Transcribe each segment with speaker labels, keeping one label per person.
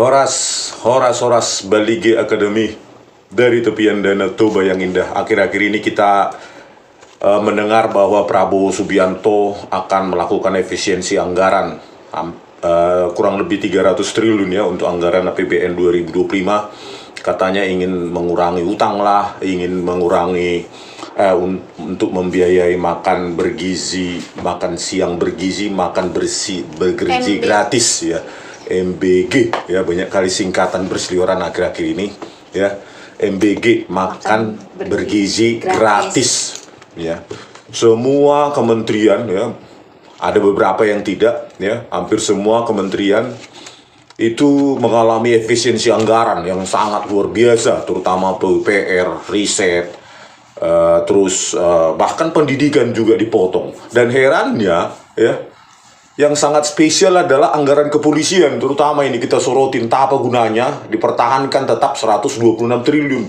Speaker 1: Horas Balige Akademi dari tepian Danau Toba yang indah. Akhir-akhir ini kita mendengar bahwa Prabowo Subianto akan melakukan efisiensi anggaran kurang lebih 300 triliun ya untuk anggaran APBN 2025. Katanya ingin mengurangi utang lah, ingin mengurangi untuk membiayai makan bergizi, makan siang bergizi, makan bergizi gratis ya. MBG ya, banyak kali singkatan berseliweran akhir-akhir ini ya. MBG, makan bergizi gratis ya. Semua kementerian ya, ada beberapa yang tidak ya, hampir semua kementerian itu mengalami efisiensi anggaran yang sangat luar biasa, terutama PUPR, riset, terus bahkan pendidikan juga dipotong. Dan herannya ya, yang sangat spesial adalah anggaran kepolisian, terutama ini kita sorotin, tak apa gunanya dipertahankan tetap 126 triliun.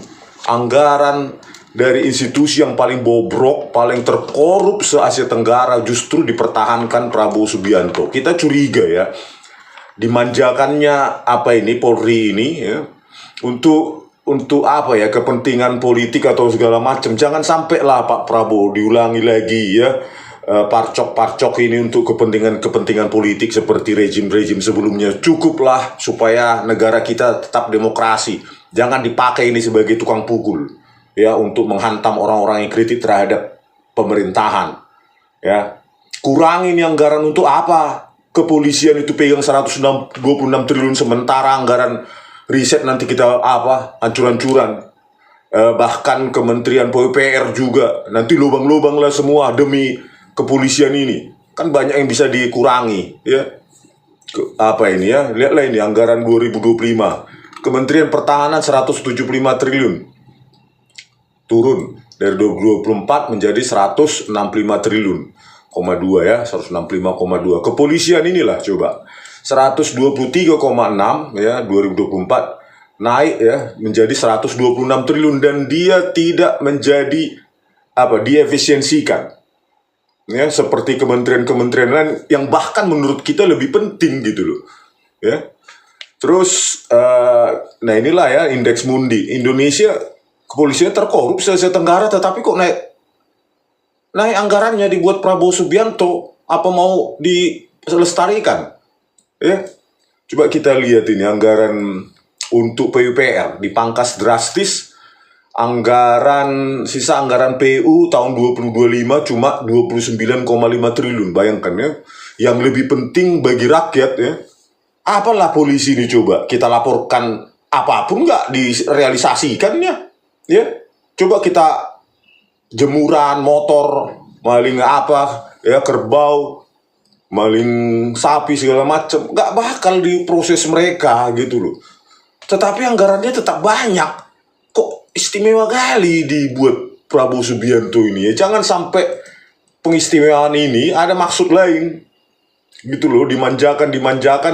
Speaker 1: Anggaran dari institusi yang paling bobrok, paling terkorup se-Asia Tenggara justru dipertahankan Prabowo Subianto. Kita curiga ya, dimanjakannya apa ini Polri ini ya, untuk apa ya, kepentingan politik atau segala macam. Jangan sampai lah Pak Prabowo diulangi lagi ya, parcok-parcok ini untuk kepentingan politik seperti rezim-rezim sebelumnya. Cukuplah supaya negara kita tetap demokrasi. Jangan dipakai ini sebagai tukang pukul ya, untuk menghantam orang-orang yang kritik terhadap pemerintahan ya. Kurangin anggaran untuk apa? Kepolisian itu pegang 126 triliun, sementara anggaran riset nanti kita apa, hancur-hancuran. Bahkan Kementerian PUPR juga nanti lubang-lubang lah semua demi kepolisian ini. Kan banyak yang bisa dikurangi ya. Apa ini ya, lihatlah ini anggaran 2025 Kementerian Pertahanan 175 triliun, turun dari 2024 menjadi 165 triliun, 2 ya, 165,2. Kepolisian inilah coba 123,6 ya 2024 naik ya menjadi 126 triliun, dan dia tidak menjadi apa, diefisiensikan ya, seperti kementerian-kementerian lain yang bahkan menurut kita lebih penting gitu loh ya. Terus nah inilah ya indeks Mundi, Indonesia kepolisian terkorup se-Asia Tenggara, tetapi kok naik anggarannya dibuat Prabowo Subianto. Apa mau dilestarikan ya? Coba kita lihat ini anggaran untuk PUPR dipangkas drastis. Sisa anggaran PU tahun 2025 cuma 29,5 triliun. Bayangkan ya, yang lebih penting bagi rakyat ya, apalah polisi ini, coba kita laporkan apapun nggak direalisasikan ya. Coba kita jemuran motor, maling apa ya, kerbau, maling sapi segala macam, nggak bakal diproses mereka gitu loh. Tetapi anggarannya tetap banyak. Kok istimewa kali dibuat Prabowo Subianto ini ya. Jangan sampai pengistimewaan ini ada maksud lain gitu loh, dimanjakan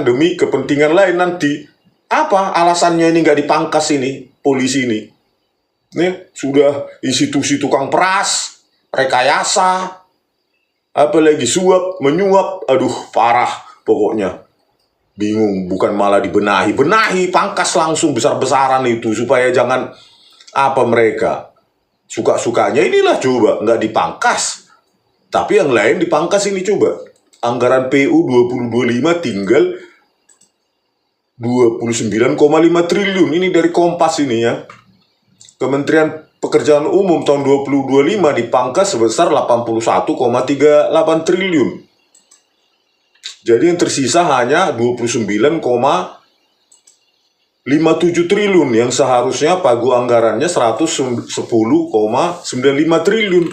Speaker 1: demi kepentingan lain nanti. Apa alasannya ini nggak dipangkas ini polisi ini? Nih, sudah institusi tukang peras, rekayasa, apalagi suap, menyuap, aduh parah pokoknya. Bingung, bukan malah benahi, pangkas langsung besar-besaran itu, supaya jangan apa, mereka suka-sukanya inilah coba nggak dipangkas, tapi yang lain dipangkas ini. Coba anggaran PU 2025 tinggal 29,5 triliun. Ini dari Kompas ini ya. Kementerian Pekerjaan Umum tahun 2025 dipangkas sebesar 81,38 triliun. Jadi yang tersisa hanya 29,57 triliun yang seharusnya pagu anggarannya 110,95 triliun.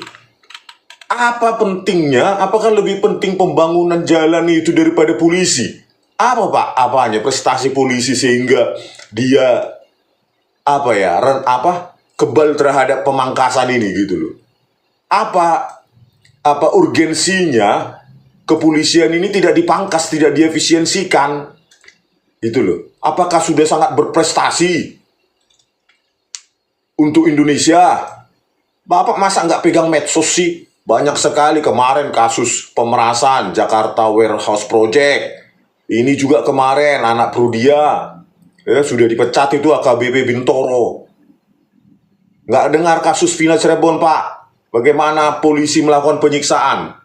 Speaker 1: Apa pentingnya? Apakah lebih penting pembangunan jalan itu daripada polisi? Apa Pak? Apanya prestasi polisi sehingga dia kebal terhadap pemangkasan ini gitu loh. Apa urgensinya kepolisian ini tidak dipangkas, tidak diefisiensikan gitu loh. Apakah sudah sangat berprestasi untuk Indonesia? Bapak masa nggak pegang medsos sih? Banyak sekali kemarin kasus pemerasan Jakarta Warehouse Project. Ini juga kemarin anak Prudia Ya, sudah dipecat itu AKBP Bintoro. Nggak dengar kasus Vina Cirebon, Pak. Bagaimana polisi melakukan penyiksaan.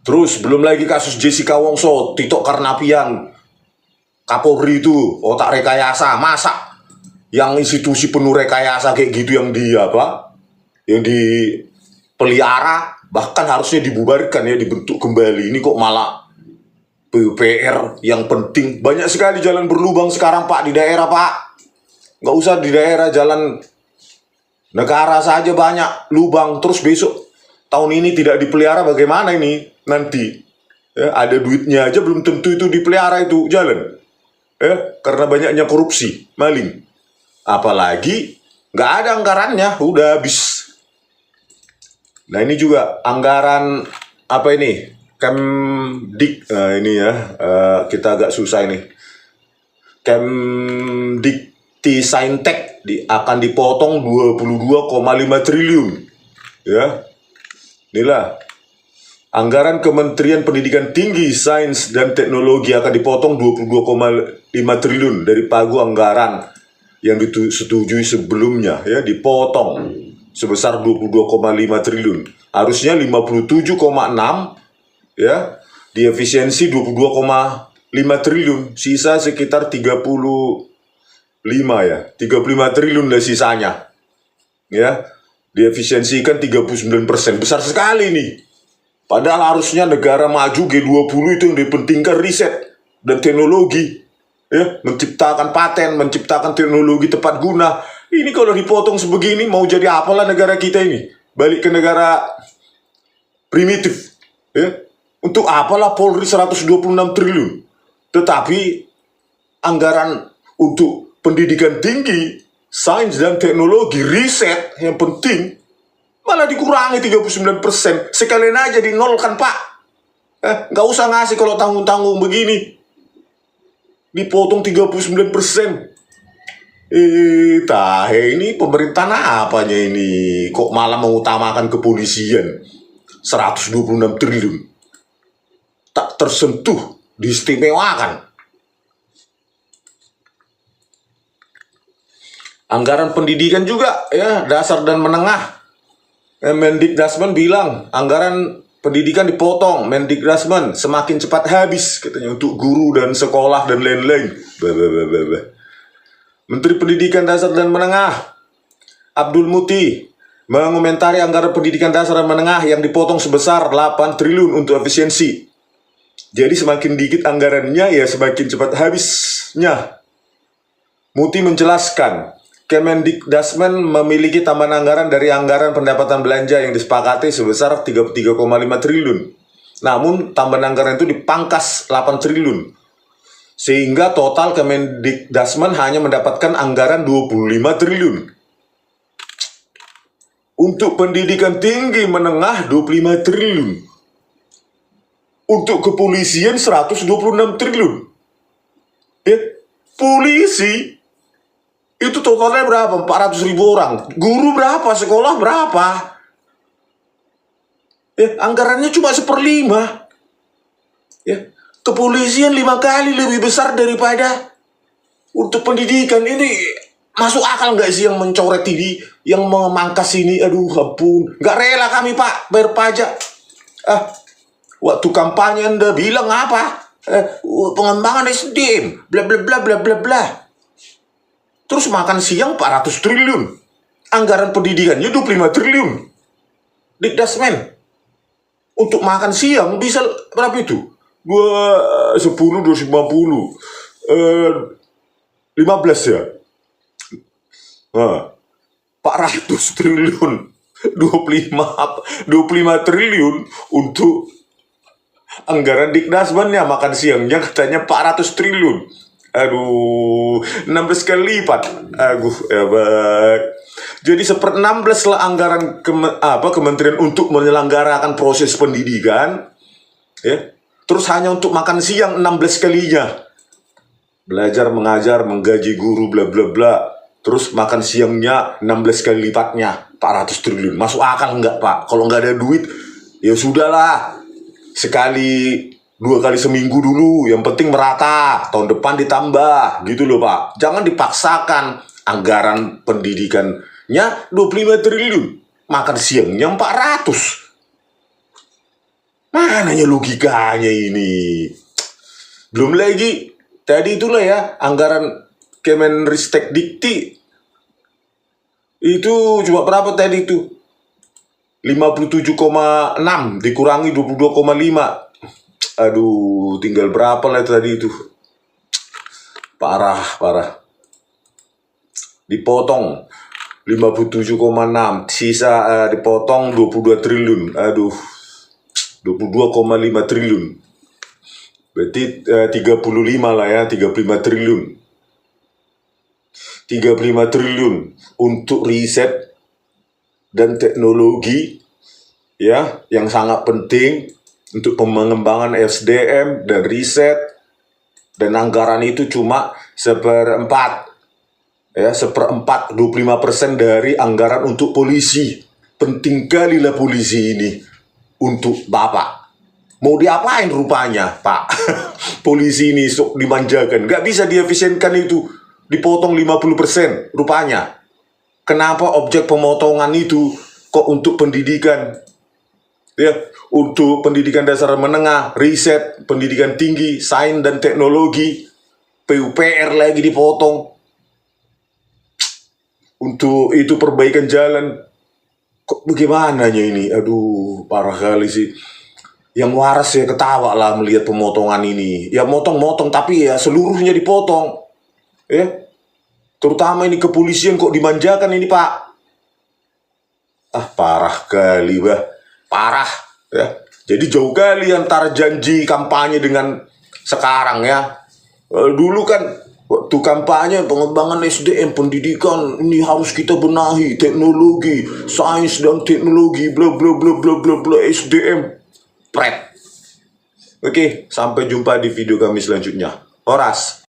Speaker 1: Terus belum lagi kasus Jessica Wongso, Tito Karnavian, Kapolri itu otak rekayasa. Masa yang institusi penuh rekayasa kayak gitu yang yang dipelihara, bahkan harusnya dibubarkan ya, dibentuk kembali. Ini kok malah PUPR yang penting. Banyak sekali jalan berlubang sekarang, Pak, di daerah, Pak. Nggak usah di daerah, jalan negara saja banyak lubang. Terus besok tahun ini tidak dipelihara, bagaimana ini nanti? Ya, ada duitnya aja belum tentu itu dipelihara itu jalan. Ya, karena banyaknya korupsi, maling. Apalagi nggak ada anggarannya, udah habis. Nah ini juga anggaran apa ini? Kemdik, nah ini ya, kita agak susah ini. Kemdikti Saintek akan dipotong 22,5 triliun. Ya, inilah anggaran Kementerian Pendidikan Tinggi, Sains dan Teknologi akan dipotong 22,5 triliun dari pagu anggaran yang disetujui sebelumnya, ya, dipotong sebesar 22,5 triliun. Harusnya 57,6, ya, di efisiensi 22,5 triliun, sisa sekitar 35 triliun lah sisanya. Ya, diefisiensikan 39%, besar sekali nih. Padahal harusnya negara maju G20 itu yang dipentingkan riset dan teknologi, ya, menciptakan paten, menciptakan teknologi tepat guna. Ini kalau dipotong sebegini, mau jadi apalah negara kita ini? Balik ke negara primitif, ya. Untuk apalah Polri 126 triliun. Tetapi anggaran untuk pendidikan tinggi, sains dan teknologi, riset yang penting, malah dikurangi 39%. Sekalian aja dinolkan, Pak. Nggak usah ngasih kalau tanggung-tanggung begini. Dipotong 39%. Ini pemerintahan apanya ini? Kok malah mengutamakan kepolisian? 126 triliun. Tak tersentuh, diistimewakan. Anggaran pendidikan juga, ya, dasar dan menengah. Mendikdasmen bilang anggaran pendidikan dipotong. Mendikdasmen semakin cepat habis, katanya, untuk guru dan sekolah dan lain-lain. Menteri Pendidikan Dasar dan Menengah Abdul Muti mengomentari anggaran pendidikan dasar dan menengah yang dipotong sebesar 8 triliun untuk efisiensi. Jadi semakin dikit anggarannya, ya semakin cepat habisnya. Muti menjelaskan, Kemendikdasmen memiliki tambahan anggaran dari anggaran pendapatan belanja yang disepakati sebesar 33,5 triliun. Namun tambahan anggaran itu dipangkas 8 triliun. Sehingga total Kemendikdasmen hanya mendapatkan anggaran 25 triliun. Untuk pendidikan tinggi menengah 25 triliun. Untuk kepolisian 126 triliun. Ya, polisi itu totalnya berapa? 400.000 orang. Guru berapa? Sekolah berapa? Ya, anggarannya cuma 1/5. Ya, kepolisian 5 kali lebih besar daripada untuk pendidikan. Ini masuk akal nggak sih yang mencoret ini, yang memangkas ini? Aduh, ampun. Nggak rela kami, Pak, bayar pajak. Waktu kampanye Anda bilang apa? Pengembangan SDM, bla bla bla bla bla bla. Terus makan siang 400 triliun. Anggaran pendidikannya 25 triliun. Dikdasmen. Untuk makan siang bisa berapa itu? 10, 250. 15 ya? 400 triliun. 25 triliun untuk anggaran Dikdasmen, ya, makan siangnya katanya 400 triliun. Aduh, 16 kali lipat. Jadi 1/16 lah anggaran kementerian untuk menyelenggarakan proses pendidikan, ya. Terus hanya untuk makan siang 16 kalinya. Belajar, mengajar, menggaji guru, bla bla bla. Terus makan siangnya 16 kali lipatnya, 400 triliun. Masuk akal nggak, Pak? Kalau nggak ada duit, ya sudahlah. Sekali 2 kali seminggu dulu, yang penting merata, tahun depan ditambah, gitu loh Pak. Jangan dipaksakan anggaran pendidikannya 25 triliun, makan siangnya 400. Mananya logikanya ini? Belum lagi, tadi itulah ya, anggaran Kemenristek Dikti, itu cuma berapa tadi itu? 57,6 dikurangi 22,5. Aduh, tinggal berapa lah tadi itu? Parah, parah. Dipotong 57,6, sisa dipotong 22 triliun. Aduh, 22,5 triliun. Berarti 35 lah ya, 35 triliun. 35 triliun untuk riset dan teknologi ya, yang sangat penting untuk pengembangan SDM dan riset, dan anggaran itu cuma 1/4 ya, 1/4, 25% dari anggaran untuk polisi. Penting kali lah polisi ini untuk Bapak. Mau diapain rupanya Pak? Polisi ini sok dimanjakan, gak bisa diefisienkan itu, dipotong 50% rupanya. Kenapa objek pemotongan itu kok untuk pendidikan? Ya, untuk pendidikan dasar menengah, riset, pendidikan tinggi, sains dan teknologi, PUPR lagi dipotong. Untuk itu perbaikan jalan. Kok bagaimananya ini? Aduh, parah kali sih. Yang waras ya ketawa lah melihat pemotongan ini. Ya motong-motong, tapi ya seluruhnya dipotong. Ya, terutama ini kepolisian kok dimanjakan ini Pak. Parah kali bah. Parah ya. Jadi jauh kali antara janji kampanye dengan sekarang ya. Dulu kan waktu kampanye pengembangan SDM, pendidikan ini harus kita benahi, teknologi, sains dan teknologi, bla bla bla bla bla bla, SDM. Pret. Oke, sampai jumpa di video kami selanjutnya. Horas.